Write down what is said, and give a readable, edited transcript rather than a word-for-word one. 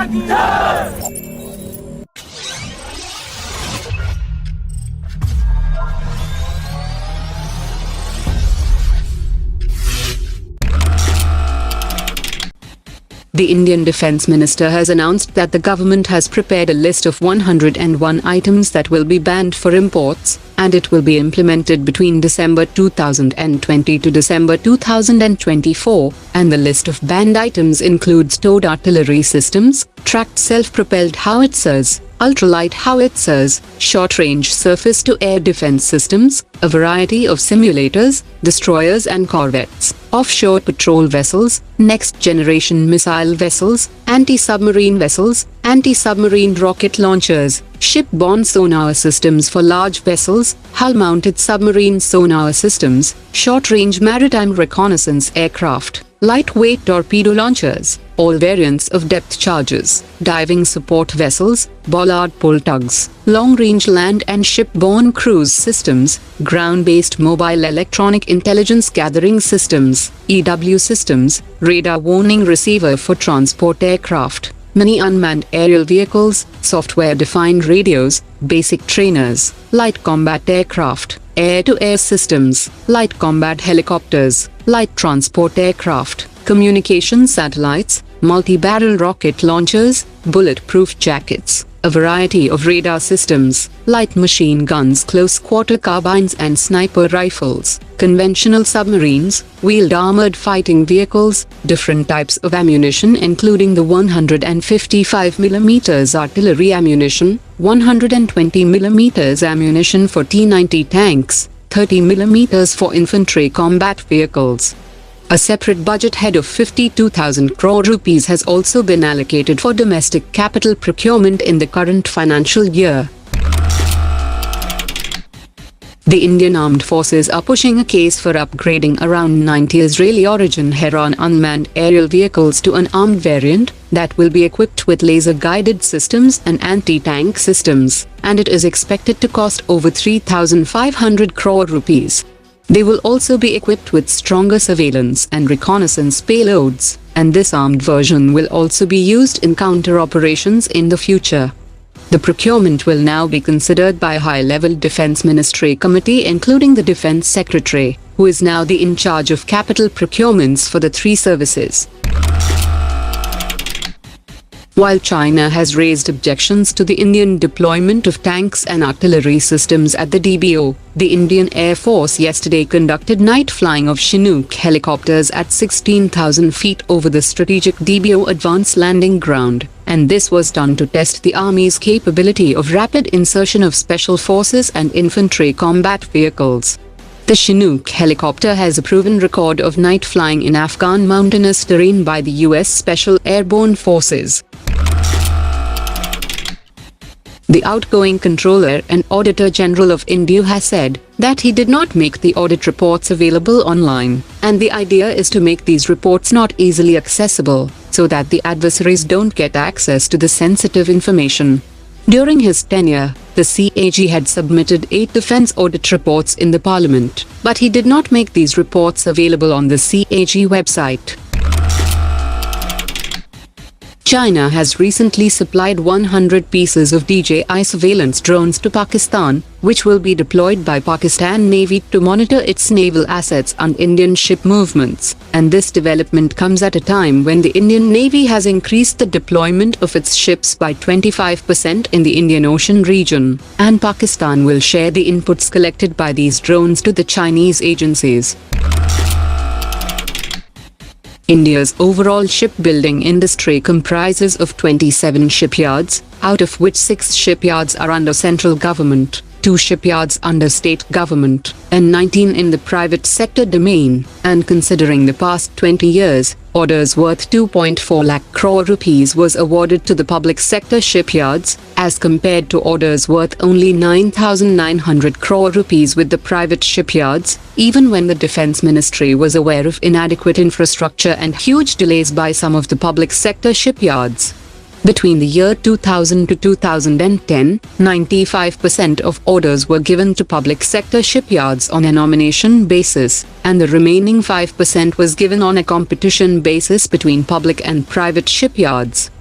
Advantageous! The Indian Defence Minister has announced that the government has prepared a list of 101 items that will be banned for imports, and it will be implemented between December 2020 to December 2024, and the list of banned items includes towed artillery systems, tracked self-propelled howitzers, ultralight howitzers, short-range surface-to-air defense systems, a variety of simulators, destroyers and corvettes, offshore patrol vessels, next-generation missile vessels, anti-submarine vessels, anti-submarine rocket launchers, ship-borne sonar systems for large vessels, hull-mounted submarine sonar systems, short-range maritime reconnaissance aircraft, lightweight torpedo launchers, all variants of depth charges, diving support vessels, bollard pull tugs, long-range land and ship-borne cruise systems, ground-based mobile electronic intelligence gathering systems, EW systems, radar warning receiver for transport aircraft, many unmanned aerial vehicles, software-defined radios, basic trainers, light combat aircraft, air-to-air systems, light combat helicopters, light transport aircraft, communication satellites, multi-barrel rocket launchers, bulletproof jackets, a variety of radar systems, light machine guns, close-quarter carbines and sniper rifles, conventional submarines, wheeled armored fighting vehicles, different types of ammunition including the 155mm artillery ammunition, 120mm ammunition for T-90 tanks, 30mm for infantry combat vehicles. A separate budget head of 52,000 crore rupees has also been allocated for domestic capital procurement in the current financial year. The Indian Armed Forces are pushing a case for upgrading around 90 Israeli-origin Heron unmanned aerial vehicles to an armed variant that will be equipped with laser-guided systems and anti-tank systems, and it is expected to cost over 3,500 crore rupees. They will also be equipped with stronger surveillance and reconnaissance payloads, and this armed version will also be used in counter-operations in the future. The procurement will now be considered by a high-level Defense Ministry committee including the Defense Secretary, who is now in charge of capital procurements for the three services. While China has raised objections to the Indian deployment of tanks and artillery systems at the DBO, the Indian Air Force yesterday conducted night flying of Chinook helicopters at 16,000 feet over the strategic DBO Advanced Landing Ground, and this was done to test the Army's capability of rapid insertion of special forces and infantry combat vehicles. The Chinook helicopter has a proven record of night flying in Afghan mountainous terrain by the U.S. Special Airborne Forces. The outgoing Controller and Auditor General of India has said that he did not make the audit reports available online, and the idea is to make these reports not easily accessible, so that the adversaries don't get access to the sensitive information. During his tenure, the CAG had submitted 8 defense audit reports in the Parliament, but he did not make these reports available on the CAG website. China has recently supplied 100 pieces of DJI surveillance drones to Pakistan, which will be deployed by Pakistan Navy to monitor its naval assets and Indian ship movements, and this development comes at a time when the Indian Navy has increased the deployment of its ships by 25% in the Indian Ocean region, and Pakistan will share the inputs collected by these drones to the Chinese agencies. India's overall shipbuilding industry comprises of 27 shipyards, out of which 6 shipyards are under central government, 2 shipyards under state government, and 19 in the private sector domain, and considering the past 20 years, orders worth 2.4 lakh crore rupees was awarded to the public sector shipyards, as compared to orders worth only 9,900 crore rupees with the private shipyards, even when the Defense Ministry was aware of inadequate infrastructure and huge delays by some of the public sector shipyards. Between the year 2000 to 2010, 95% of orders were given to public sector shipyards on a nomination basis, and the remaining 5% was given on a competition basis between public and private shipyards.